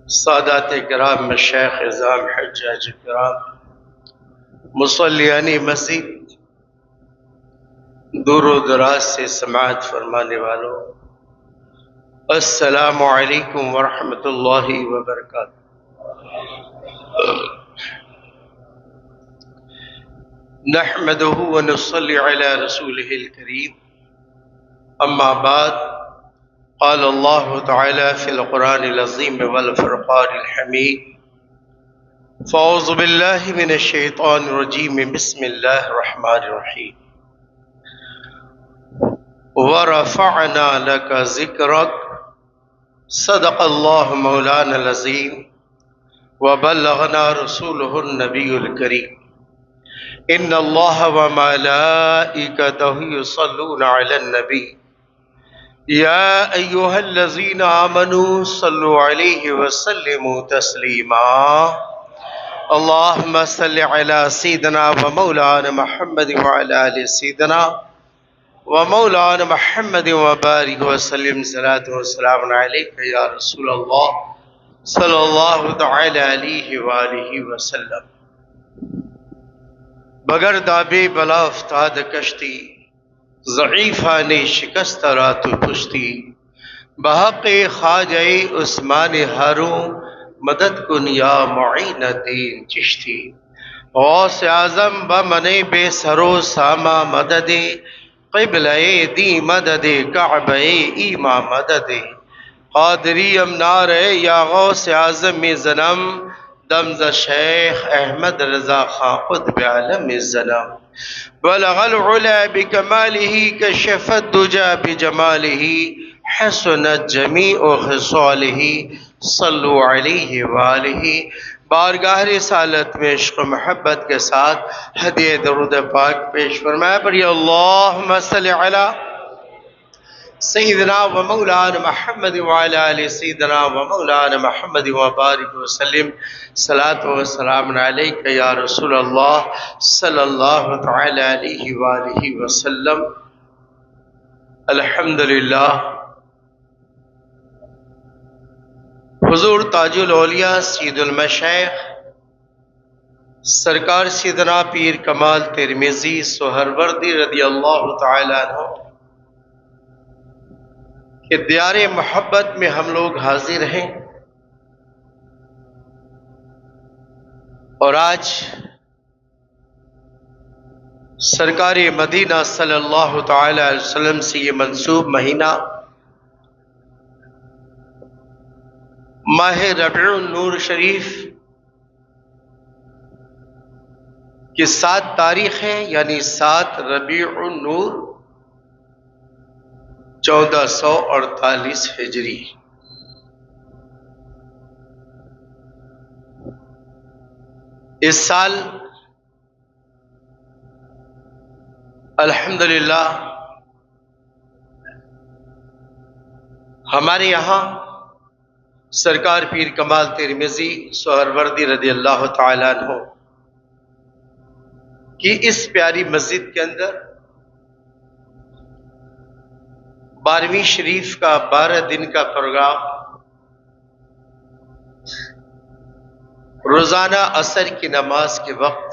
سادات کرام، مشائخ اعظام، حجاج کرام، مصلیان مسجد، دور و دراز سے سماعت فرمانے والوں، السلام علیکم ورحمۃ اللہ وبرکاتہ۔ نحمده ونصلي على رسوله الكريم، اما بعد، قال الله تعالى في القرآن العظيم والفرقان الحميد، فأعوذ بالله من الشيطان الرجيم، بسم الله الرحمن الرحيم، ورفعنا لك ذكرك، صدق الله مولانا العظيم، وبلغنا رسوله النبي الكريم، ان الله وملائكته يصلون على النبي، يا أيها الذين آمنوا صلوا عليه وسلموا تسليما، اللهم صل على سيدنا ومولانا محمد وعلى آل سيدنا ومولانا محمد وبارك وسلم، صلاة والسلام عليك يا رسول الله صلى الله تعالى عليه وآله وسلم۔ بغیر دابے بلا افتاد کشتی، ضعیفان شکست رات و پشتی، بحق خواجہ عثمان ہاروں مدد کن یا معین دین چشتی، غوث اعظم بمن بے سرو ساما مدد، قبلہ دی مدد کعبہ ایما مدد، قادری امنار یا غوث اعظم زنم، دمز شیخ احمد رضا خان قطب عالم الزنم، بلغ العلا بکمالہ کشف الدجا بجمالہ، حسنت جمیع خصالہ، صلو علیہ وآلہ۔ بارگاہ رسالت میں عشق و محبت کے ساتھ ہدیہ درود پاک پیش فرمایا، پڑھیے اللہم صلی علی سیدنا و مولانا محمد وعلی آل سیدنا و مولانا محمد وبارک وسلم، صلاۃ و سلام علیک یا رسول اللہ صلی اللہ تعالی علیہ وآلہ وسلم۔ الحمدللہ، حضور تاج الاولیاء سید المشائخ سرکار سیدنا پیر کمال ترمذی سہروردی رضی اللہ تعالی عنہ کہ دیار محبت میں ہم لوگ حاضر ہیں، اور آج سرکار مدینہ صلی اللہ تعالی علیہ وسلم سے یہ منسوب مہینہ ماہ ربیع النور شریف کی 7 تاریخ ہے، یعنی 7 ربیع النور 1448 ہجری۔ اس سال الحمدللہ ہمارے یہاں سرکار پیر کمال ترمذی سہروردی رضی اللہ تعالیٰ عنہ کی اس پیاری مسجد کے اندر 12ویں شریف کا 12 دن کا پروگرام روزانہ عصر کی نماز کے وقت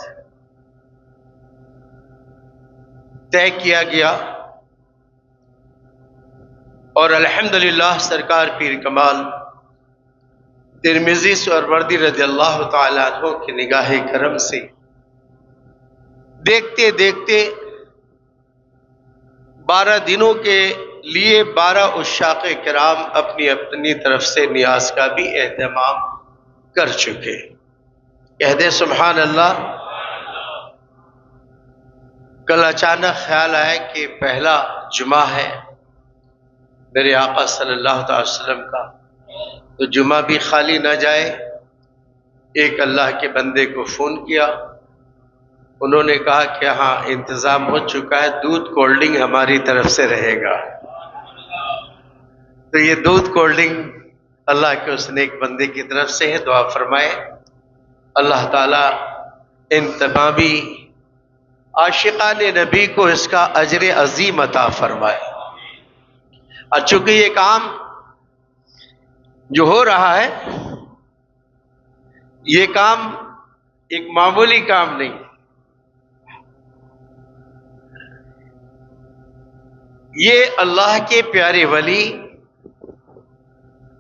طے کیا گیا، اور الحمدللہ سرکار پیر کمال ترمذی سہروردی رضی اللہ تعالیٰ عنہ کی نگاہ کرم سے دیکھتے دیکھتے 12 دنوں کے لیے 12 عشاق کرام اپنی اپنی طرف سے نیاز کا بھی اہتمام کر چکے۔ کہہ دے سبحان اللہ۔ کل اچانک خیال آیا کہ پہلا جمعہ ہے میرے آقا صلی اللہ تعالی وسلم کا، تو جمعہ بھی خالی نہ جائے۔ ایک اللہ کے بندے کو فون کیا، انہوں نے کہا کہ ہاں انتظام ہو چکا ہے، دودھ کولڈ ڈرنک ہماری طرف سے رہے گا۔ تو یہ دودھ کولڈ ڈرنک اللہ کے اس نیک بندے کی طرف سے ہے، دعا فرمائے اللہ تعالیٰ ان تمامی عاشقان نبی کو اس کا اجر عظیم عطا فرمائے۔ اور چونکہ یہ کام جو ہو رہا ہے یہ کام ایک معمولی کام نہیں، یہ اللہ کے پیارے ولی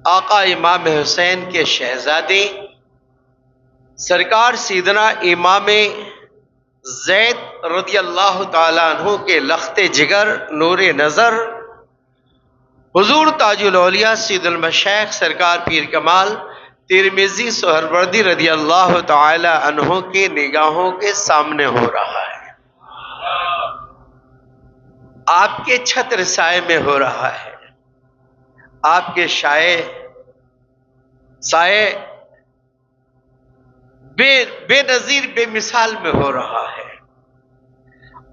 آقا امام حسین کے شہزادے سرکار سیدنا امام زید رضی اللہ تعالیٰ عنہ کے لخت جگر نور نظر حضور تاج الاولیاء سید المشائخ سرکار پیر کمال ترمذی سہروردی رضی اللہ تعالی عنہ کے نگاہوں کے سامنے ہو رہا ہے، آپ کے چھتر سائے میں ہو رہا ہے، آپ کے سائے بے نظیر بے مثال میں ہو رہا ہے۔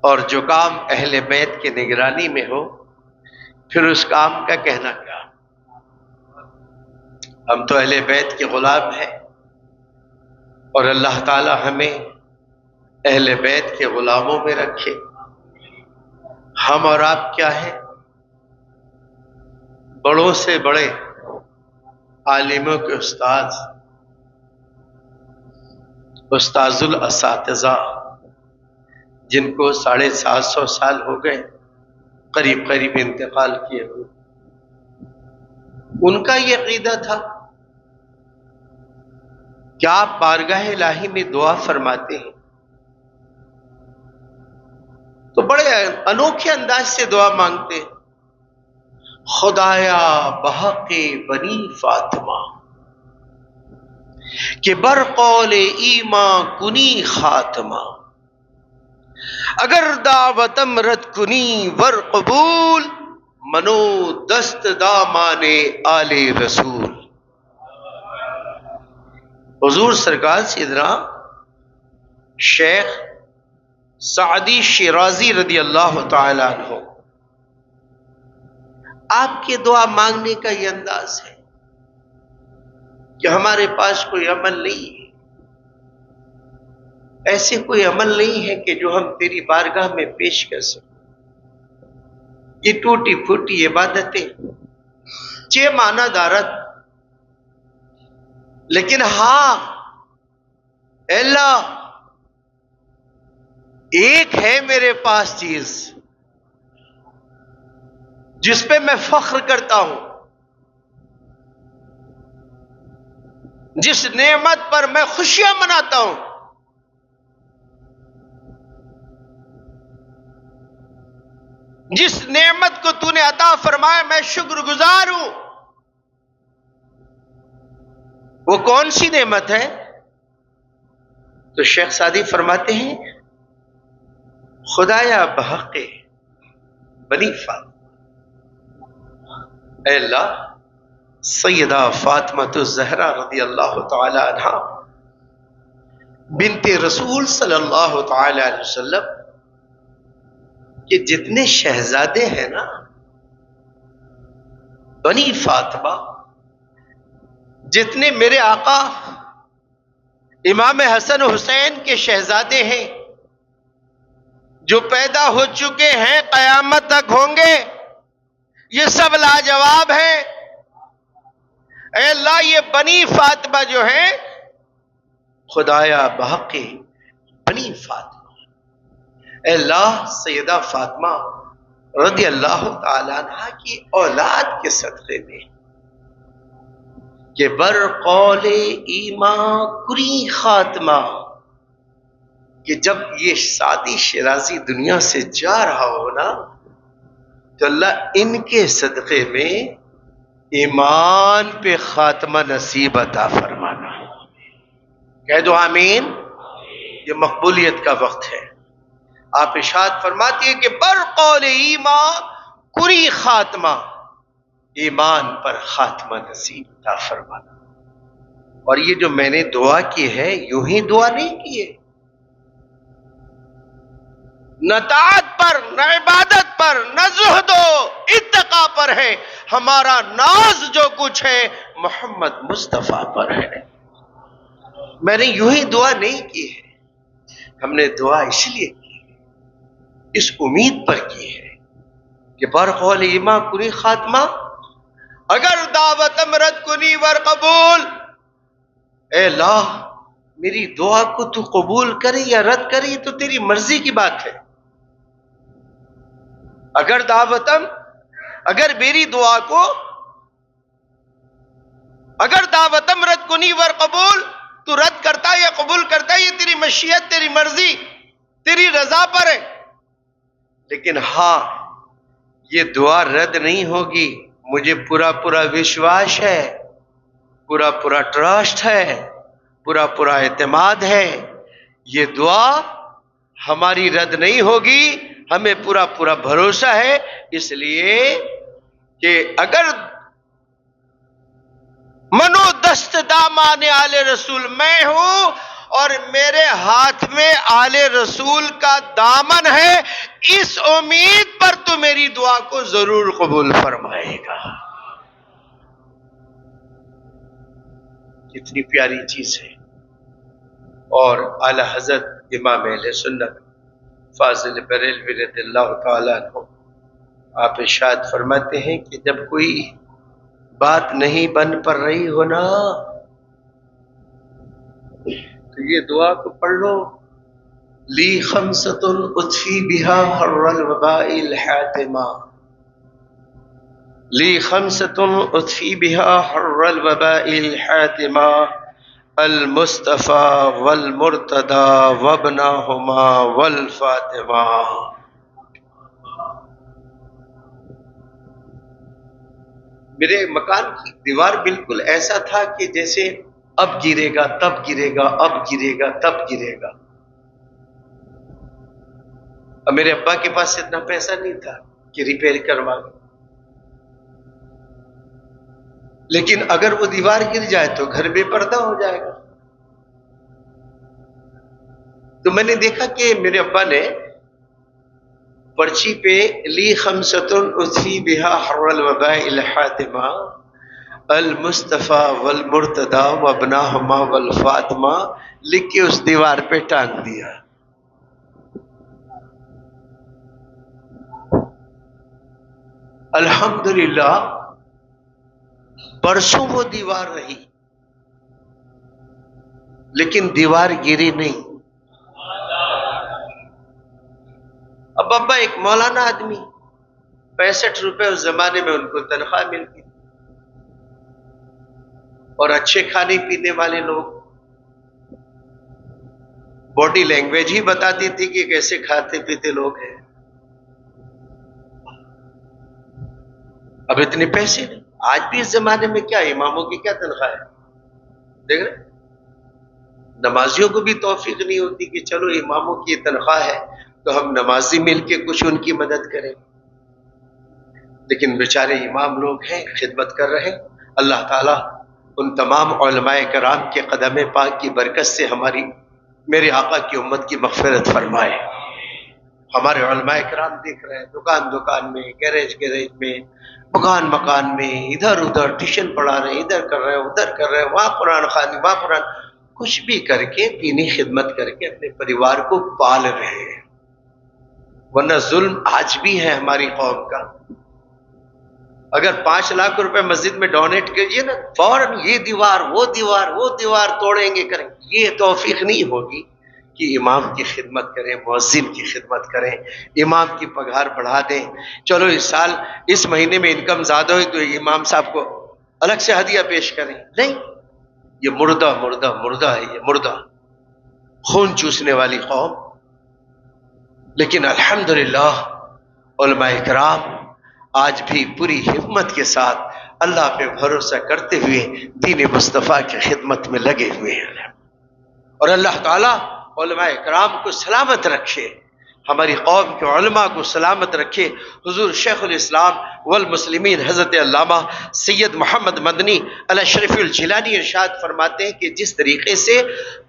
اور جو کام اہل بیت کی نگرانی میں ہو پھر اس کام کا کہنا کیا؟ ہم تو اہل بیت کے غلام ہیں، اور اللہ تعالی ہمیں اہل بیت کے غلاموں میں رکھے۔ ہم اور آپ کیا ہیں؟ بڑوں سے بڑے عالموں کے استاذ الاساتذہ جن کو 750 سال ہو گئے قریب انتقال کیے ہوئے، ان کا یہ عقیدہ تھا کہ آپ بارگاہ الہی میں دعا فرماتے ہیں تو بڑے انوکھے انداز سے دعا مانگتے ہیں، خدایا بحق بنی فاطمہ کہ بر قول ایمان کنی خاتمہ، اگر دعوتم رد کنی ور قبول منو دست دامان آل رسول۔ حضور سرکار سیدنا شیخ سعدی شیرازی رضی اللہ تعالی عنہ آپ کے دعا مانگنے کا یہ انداز ہے کہ ہمارے پاس کوئی عمل نہیں ہے، ایسے کوئی عمل نہیں ہے کہ جو ہم تیری بارگاہ میں پیش کر سکیں، یہ ٹوٹی پھوٹی عبادتیں چے معنی دارت، لیکن ہاں اے اللہ ایک ہے میرے پاس چیز جس پہ میں فخر کرتا ہوں، جس نعمت پر میں خوشیاں مناتا ہوں، جس نعمت کو تو نے عطا فرمایا میں شکر گزار ہوں، وہ کون سی نعمت ہے؟ تو شیخ سعدی فرماتے ہیں خدایا بحق بنی فاطمہ، اے اللہ سیدہ فاطمہ الزہرا رضی اللہ تعالی عنہا بنت رسول صلی اللہ تعالی علیہ وسلم کہ جتنے شہزادے ہیں نا بنی فاطمہ، جتنے میرے آقا امام حسن حسین کے شہزادے ہیں جو پیدا ہو چکے ہیں قیامت تک ہوں گے، یہ سب لاجواب ہیں۔ اے اللہ یہ بنی فاطمہ جو ہیں، خدایا بحق بنی فاطمہ، اے اللہ سیدہ فاطمہ رضی اللہ تعالی عنہ کی اولاد کے صدقے میں کہ بر قول ایمان کری خاتمہ، کہ جب یہ سعدی شیرازی دنیا سے جا رہا ہو نا تو اللہ ان کے صدقے میں ایمان پہ خاتمہ نصیب عطا فرمانا۔ کہہ دو آمین۔ یہ مقبولیت کا وقت ہے۔ آپ ارشاد فرماتی ہیں کہ بر قول ایمان کری خاتمہ، ایمان پر خاتمہ نصیب عطا فرمانا۔ اور یہ جو میں نے دعا کی ہے یوں ہی دعا نہیں کی ہے، نہ طاعت پر، نہ عبادت پر، نہ زہد و اتقا پر ہے، ہمارا ناز جو کچھ ہے محمد مصطفیٰ پر ہے۔ میں نے یوں ہی دعا نہیں کی ہے، ہم نے دعا اس لیے کی ہے، اس امید پر کی ہے کہ بر قول ایمان کنی خاتمہ، اگر دعوت امرد کنی ور قبول، اے اللہ میری دعا کو تو قبول کرے یا رد کرے تو تیری مرضی کی بات ہے. اگر میری دعا کو اگر دعوتم رد کنی ور قبول، تو رد کرتا یا قبول کرتا یہ تیری مشیت، تیری مرضی، تیری رضا پر ہے. لیکن ہاں یہ دعا رد نہیں ہوگی. مجھے پورا وشواس ہے، پورا ٹرسٹ ہے، پورا اعتماد ہے. یہ دعا ہماری رد نہیں ہوگی، ہمیں پورا بھروسہ ہے. اس لیے کہ اگر منو دست دامان آل رسول میں ہوں اور میرے ہاتھ میں آل رسول کا دامن ہے، اس امید پر تو میری دعا کو ضرور قبول فرمائے گا. کتنی پیاری چیز ہے. اور اعلی حضرت امام اہل سنت فاضل بریلوی رضی اللہ تعالیٰ عنہ آپ ارشاد فرماتے ہیں کہ جب کوئی بات نہیں بن پر رہی ہو نا تو یہ دعا کو پڑھ لو. لی خمسۃ اطفی بہا حر الوباء الحاتما، لی خمسۃ اطفی بہا حر الوباء الحاتما، المصطفیٰ والمرتضی وابنہما والفاطمہ. میرے مکان کی دیوار بالکل ایسا تھا کہ جیسے اب گرے گا تب گرے گا، اب گرے گا تب گرے گا. اب میرے ابا کے پاس اتنا پیسہ نہیں تھا کہ ریپیئر کروا لیں، لیکن اگر وہ دیوار گر جائے تو گھر بے پردہ ہو جائے گا. تو میں نے دیکھا کہ میرے ابا نے پرچی پہ لی خمسۃ اطفی بہا حر الوباء الحاتما، المصطفیٰ والمرتضی وابنہما والفاطمہ لکھ کے اس دیوار پہ ٹانگ دیا. الحمدللہ برسوں وہ دیوار رہی لیکن دیوار گری نہیں. اب ابا ایک مولانا آدمی، 65 روپے اس زمانے میں ان کو تنخواہ ملتی، اور اچھے کھانے پینے والے لوگ، باڈی لینگویج ہی بتاتی تھی کہ کیسے کھاتے پیتے لوگ ہیں. اب اتنے پیسے نہیں. آج بھی اس زمانے میں کیا اماموں کی کیا تنخواہ ہے دیکھ رہے، نمازیوں کو بھی توفیق نہیں ہوتی کہ چلو اماموں کی یہ تنخواہ ہے تو ہم نمازی مل کے کچھ ان کی مدد کریں. لیکن بیچارے امام لوگ ہیں، خدمت کر رہے ہیں. اللہ تعالیٰ ان تمام علماء کرام کے قدم پاک کی برکت سے میرے آقا کی امت کی مغفرت فرمائے. ہمارے علماء کرام دیکھ رہے ہیں، دکان میں، گیریج میں، مکان میں، ادھر ادھر ٹیوشن پڑھا رہے ہیں، ادھر کر رہے ہیں، ادھر کر رہے ہیں، وہاں قرآن خوانی، وہاں قرآن، کچھ بھی کر کے دینی خدمت کر کے اپنے پریوار کو پال رہے ہیں. ورنہ ظلم آج بھی ہے ہماری قوم کا. اگر 5 لاکھ روپے مسجد میں ڈونیٹ کیجیے نا، فوراً یہ دیوار وہ دیوار توڑیں گے کریں. یہ توفیق نہیں ہوگی کہ امام کی خدمت کریں، مؤذن کی خدمت کریں، امام کی پگھار بڑھا دیں. چلو اس مہینے میں انکم زیادہ ہوئی تو امام صاحب کو الگ سے ہدیہ پیش کریں. نہیں، یہ مردہ ہے، یہ مردہ خون چوسنے والی قوم. لیکن الحمدللہ علماء کرام آج بھی پوری ہمت کے ساتھ اللہ پہ بھروسہ کرتے ہوئے دین مصطفیٰ کی خدمت میں لگے ہوئے ہیں. اور اللہ تعالیٰ علماء کرام کو سلامت رکھے، ہماری قوم کے علماء کو سلامت رکھے. حضور شیخ الاسلام والمسلمین حضرت علامہ سید محمد مدنی الاشرف الجیلانی ارشاد فرماتے ہیں کہ جس طریقے سے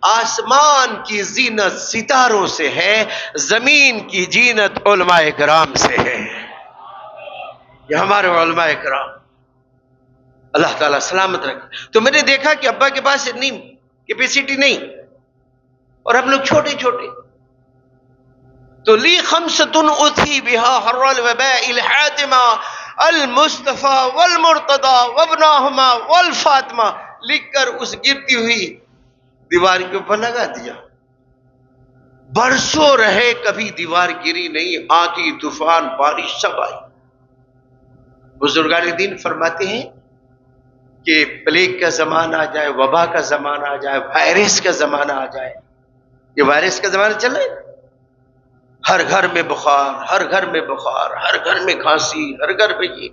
آسمان کی زینت ستاروں سے ہے، زمین کی زینت علماء کرام سے ہے. یہ ہمارے علماء کرام اللہ تعالیٰ سلامت رکھے. تو میں نے دیکھا کہ ابا کے پاس اتنی کیپیسٹی نہیں اور ہم لوگ چھوٹے تو لی خمسۃ اطفی بہا حر الوباء الحاتما، المصطفیٰ والمرتضی وابنہما والفاطمہ لکھ کر اس گرتی ہوئی دیوار کے اوپر لگا دیا، برسوں رہے، کبھی دیوار گری نہیں، آندھی طوفان بارش سب آئی۔ بزرگان دین فرماتے ہیں کہ پلیگ کا زمانہ آ جائے، وبا کا زمانہ آ جائے، وائرس کا زمانہ آ جائے، یہ وائرس کا زمانہ چل رہا ہے، ہر گھر میں بخار، ہر گھر میں بخار، ہر گھر میں کھانسی، ہر گھر میں یہ،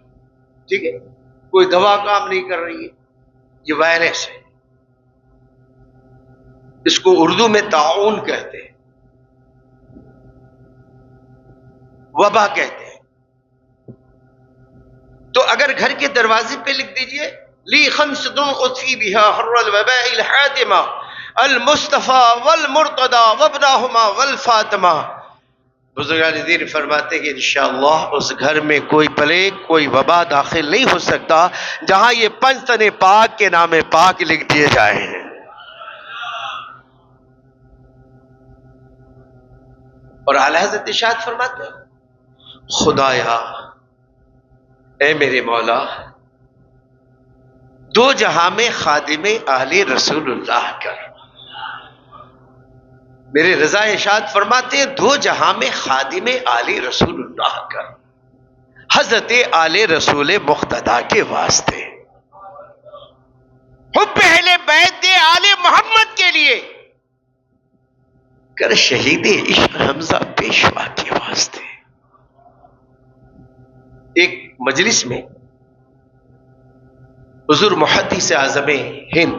ٹھیک ہے، کوئی دوا کام نہیں کر رہی ہے، یہ وائرس ہے، اس کو اردو میں طاعون کہتے ہیں، وبا کہتے ہیں۔ تو اگر گھر کے دروازے پہ لکھ دیجئے لی خمس اطفی بها حر الوباء الحاتمہ المصطفیٰ والمرتضی وابناہما والفاطمہ، بزرگان دین فرماتے ہیں کہ انشاءاللہ اس گھر میں کوئی پلیگ، کوئی وبا داخل نہیں ہو سکتا جہاں یہ پنج تن پاک کے نام پاک لکھ دیے جائے ہیں۔ اور اعلی حضرت ارشاد فرماتے ہیں خدایا اے میرے مولا، دو جہاں میں خادم اہل رسول اللہ کر۔ میرے رضا ارشاد فرماتے ہیں دو جہاں میں خادم آل رسول اللہ کر، حضرت آل رسول مقتدی کے واسطے، حب اہل بیت دے آل محمد کے لیے کر، شہید عشق حمزہ پیشوا کے واسطے۔ ایک مجلس میں حضور محدث اعظم ہند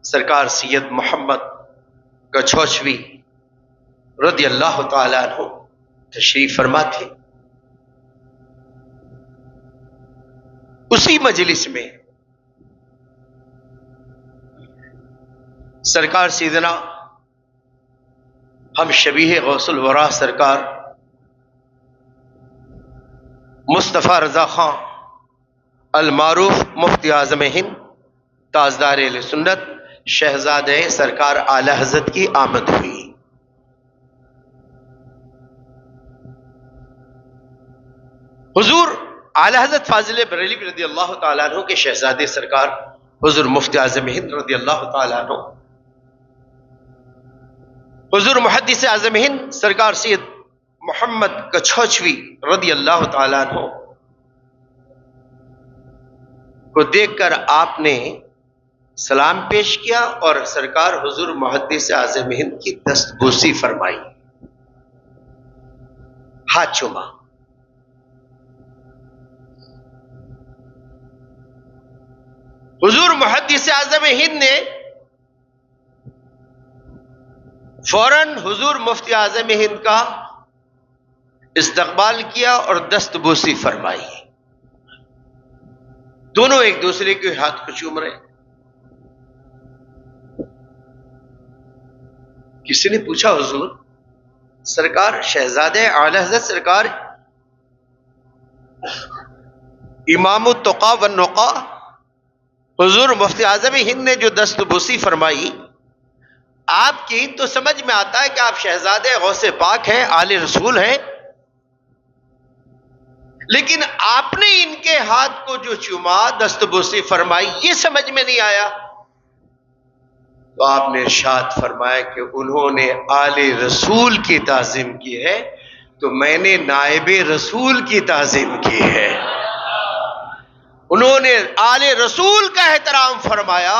سرکار سید محمد کچھوچوی رضی اللہ تعالی عنہ تشریف فرما تھے۔ اسی مجلس میں سرکار سیدنا ہم شبیہ غوث الورا سرکار مصطفیٰ رضا خان المعروف مفتی اعظم ہند تاجدار اہل سنت شہزادہ سرکار اعلی حضرت کی آمد ہوئی۔ حضور اعلی حضرت فاضل بریلوی رضی اللہ تعالیٰ عنہ کے شہزادے سرکار حضور مفتی اعظم ہند رضی اللہ تعالیٰ عنہ، حضور محدث اعظم ہند سرکار سید محمد کچھوچوی رضی اللہ تعالیٰ عنہ کو دیکھ کر آپ نے سلام پیش کیا اور سرکار حضور محدث اعظم ہند کی دست بوسی فرمائی، ہاتھ چوما۔ حضور محدث اعظم ہند نے فوراً حضور مفتی اعظم ہند کا استقبال کیا اور دست بوسی فرمائی، دونوں ایک دوسرے کے ہاتھ کو چوم رہے۔ کسی نے پوچھا حضور سرکار شہزادہ اعلی حضرت سرکار امام التقا والنقا حضور مفتی اعظم ہند نے جو دست بوسی فرمائی آپ کی، تو سمجھ میں آتا ہے کہ آپ شہزادہ غوث پاک ہیں، آل رسول ہیں، لیکن آپ نے ان کے ہاتھ کو جو چوما، دست بوسی فرمائی، یہ سمجھ میں نہیں آیا۔ تو آپ نے ارشاد فرمایا کہ انہوں نے آل رسول کی تعظیم کی ہے تو میں نے نائب رسول کی تعظیم کی ہے۔ انہوں نے آل رسول کا احترام فرمایا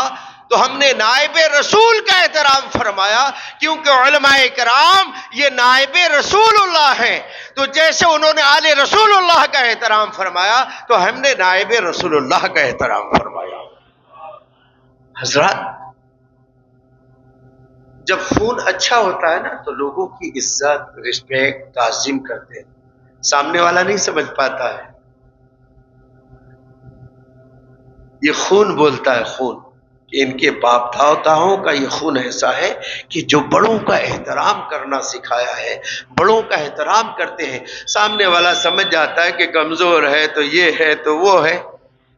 تو ہم نے نائب رسول کا احترام فرمایا، کیونکہ علماء کرام یہ نائب رسول اللہ ہیں، تو جیسے انہوں نے آل رسول اللہ کا احترام فرمایا تو ہم نے نائب رسول اللہ کا احترام فرمایا۔ حضرات جب خون اچھا ہوتا ہے نا تو لوگوں کی عزت، رسپیکٹ، تعظیم کرتے ہیں، سامنے والا نہیں سمجھ پاتا ہے، یہ خون بولتا ہے، خون کہ ان کے باپ داداؤں کا یہ خون ایسا ہے کہ جو بڑوں کا احترام کرنا سکھایا ہے، بڑوں کا احترام کرتے ہیں۔ سامنے والا سمجھ جاتا ہے کہ کمزور ہے تو یہ ہے تو وہ ہے،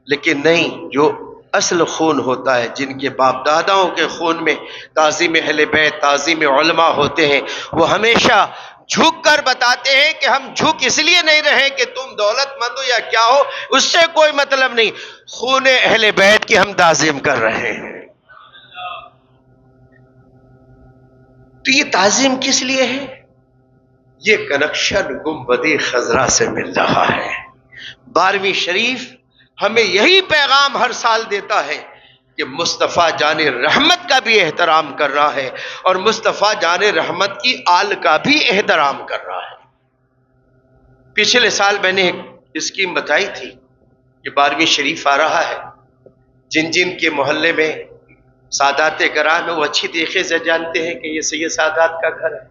لیکن نہیں، جو اصل خون ہوتا ہے، جن کے باپ داداؤں کے خون میں تعظیم اہل بیت، تعظیم علماء ہوتے ہیں، وہ ہمیشہ جھک کر بتاتے ہیں کہ ہم جھک اس لیے نہیں رہے کہ تم دولت مند ہو یا کیا ہو، اس سے کوئی مطلب نہیں، خون اہل بیت کی ہم تعظیم کر رہے ہیں۔ تو یہ تعظیم کس لیے ہے؟ یہ کنیکشن گنبد خضرا سے مل رہا ہے۔ 12ویں شریف ہمیں یہی پیغام ہر سال دیتا ہے کہ مصطفیٰ جان رحمت کا بھی احترام کر رہا ہے اور مصطفیٰ جان رحمت کی آل کا بھی احترام کر رہا ہے۔ پچھلے سال میں نے ایک اسکیم بتائی تھی کہ 12ویں شریف آ رہا ہے، جن جن کے محلے میں سادات کرام ہے وہ اچھی طریقے سے جانتے ہیں کہ یہ سید سادات کا گھر ہے،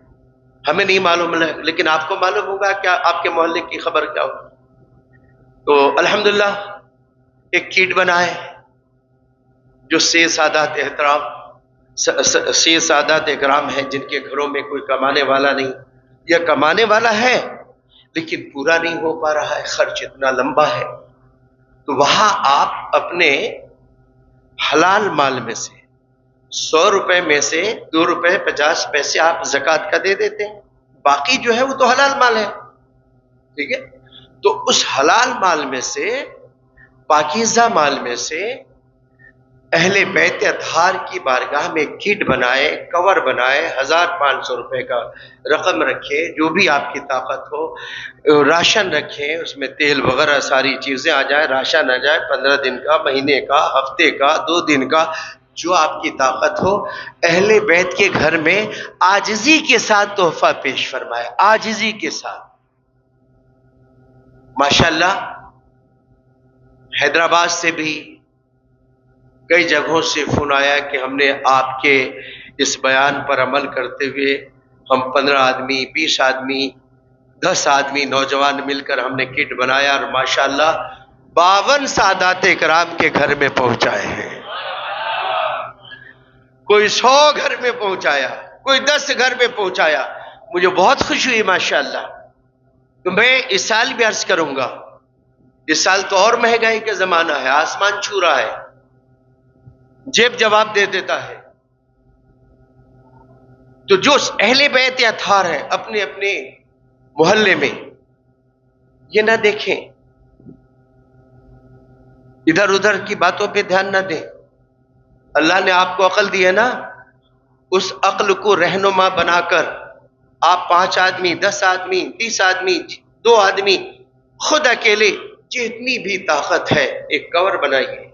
ہمیں نہیں معلوم ہے، لیکن آپ کو معلوم ہوگا کیا آپ کے محلے کی خبر کیا ہو۔ تو الحمدللہ ایک کیٹ بنائے جو سید سادات احترام سید سادات اکرام ہیں جن کے گھروں میں کوئی کمانے والا نہیں یا کمانے والا ہے لیکن پورا نہیں ہو پا رہا ہے، خرچ اتنا لمبا ہے، تو وہاں آپ اپنے حلال مال میں سے 100 روپے میں سے 2 روپے 50 پیسے آپ زکوٰۃ کا دے دیتے ہیں، باقی جو ہے وہ تو حلال مال ہے، ٹھیک ہے؟ تو اس حلال مال میں سے، پاکیزہ مال میں سے اہل بیت اطہار کی بارگاہ میں کٹ بنائے، کور بنائے، 1500 روپے کا رقم رکھے، جو بھی آپ کی طاقت ہو، راشن رکھیں، اس میں تیل وغیرہ ساری چیزیں آ جائے، راشن آ جائے 15 دن کا، مہینے کا، ہفتے کا، 2 دن کا، جو آپ کی طاقت ہو، اہل بیت کے گھر میں عاجزی کے ساتھ تحفہ پیش فرمائے، عاجزی کے ساتھ۔ ماشاءاللہ حیدرآباد سے بھی کئی جگہوں سے فون آیا کہ ہم نے آپ کے اس بیان پر عمل کرتے ہوئے ہم 15 آدمی، 20 آدمی، 10 آدمی نوجوان مل کر ہم نے کٹ بنایا اور ماشاءاللہ 52 سادات کرام کے گھر میں پہنچائے ہیں۔ کوئی 100 گھر میں پہنچایا، کوئی 10 گھر میں پہنچایا، مجھے بہت خوشی ہوئی ماشاءاللہ۔ تو میں اس سال بھی عرض کروں گا، اس سال تو اور مہنگائی کا زمانہ ہے، آسمان چھو رہا ہے، جیب جواب دے دیتا ہے، تو جو اہل بیت اطہار ہے اپنے اپنے محلے میں یہ نہ دیکھیں، ادھر ادھر کی باتوں پہ دھیان نہ دیں۔ اللہ نے آپ کو عقل دی ہے نا، اس عقل کو رہنما بنا کر آپ 5 آدمی، 10 آدمی، 30 آدمی، 2 آدمی، خود اکیلے جتنی بھی طاقت ہے ایک کور بنائیے،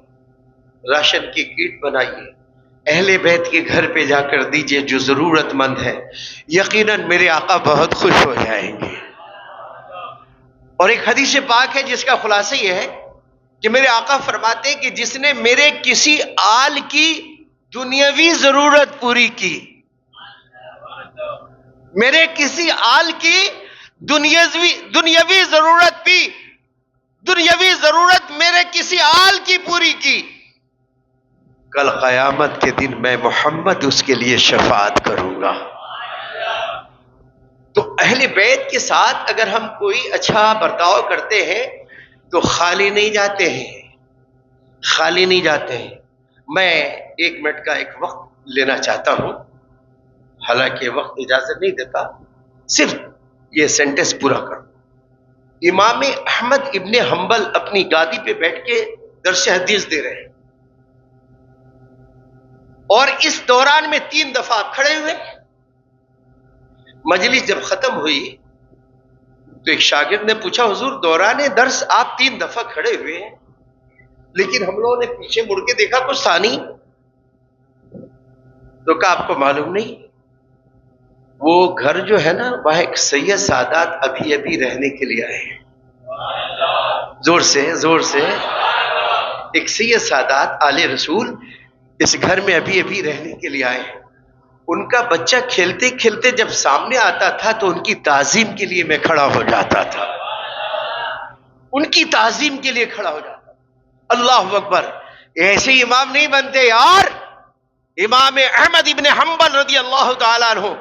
راشن کی کیٹ بنائیے، اہل بیت کے گھر پہ جا کر دیجئے جو ضرورت مند ہے، یقیناً میرے آقا بہت خوش ہو جائیں گے۔ اور ایک حدیث پاک ہے جس کا خلاصہ یہ ہے کہ میرے آقا فرماتے ہیں کہ جس نے میرے کسی آل کی دنیاوی ضرورت پوری کی، میرے کسی آل کی دنیاوی ضرورت بھی، دنیاوی ضرورت میرے کسی آل کی پوری کی، کل قیامت کے دن میں محمد اس کے لیے شفاعت کروں گا۔ تو اہل بیت کے ساتھ اگر ہم کوئی اچھا برتاؤ کرتے ہیں تو خالی نہیں جاتے ہیں، خالی نہیں جاتے ہیں۔ میں 1 منٹ کا ایک وقت لینا چاہتا ہوں، حالانکہ وقت اجازت نہیں دیتا، صرف یہ سینٹنس پورا کروں۔ امام احمد ابن حنبل اپنی گادی پہ بیٹھ کے درس حدیث دے رہے ہیں، اور اس دوران میں 3 دفعہ آپ کھڑے ہوئے۔ مجلس جب ختم ہوئی تو ایک شاگرد نے پوچھا، حضور دوران درس آپ 3 دفعہ کھڑے ہوئے ہیں لیکن ہم لوگوں نے پیچھے مڑ کے دیکھا کچھ تھا نہیں، تو کہا آپ کو معلوم نہیں، وہ گھر جو ہے نا وہاں ایک سید سادات ابھی ابھی رہنے کے لیے آئے ہیں، زور سے ایک سید سادات آل رسول اس گھر میں ابھی ابھی رہنے کے لیے آئے ہیں۔ ان کا بچہ کھیلتے کھیلتے جب سامنے آتا تھا تو ان کی تعظیم کے لیے میں کھڑا ہو جاتا تھا، ان کی تعظیم کے لیے کھڑا ہو جاتا تھا۔ اللہ اکبر، ایسے امام نہیں بنتے یار۔ امام احمد ابن حنبل رضی اللہ تعالیٰ عنہ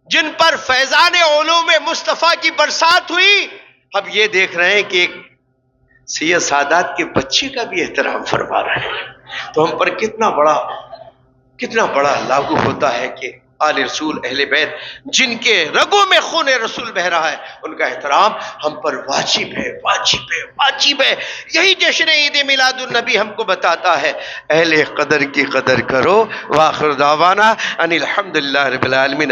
جن پر فیضان علوم مصطفیٰ کی برسات ہوئی، اب یہ دیکھ رہے ہیں کہ ایک سید سادات کے بچے کا بھی احترام فرما رہے ہیں، تو ہم پر کتنا بڑا لاگو ہوتا ہے کہ آل رسول اہل بیت جن کے رگوں میں خون رسول بہ رہا ہے ان کا احترام ہم پر واجب ہے۔ یہی جشن عید میلاد النبی ہم کو بتاتا ہے اہل قدر کی قدر کرو۔ وآخر دعوانا ان الحمدللہ رب العالمین۔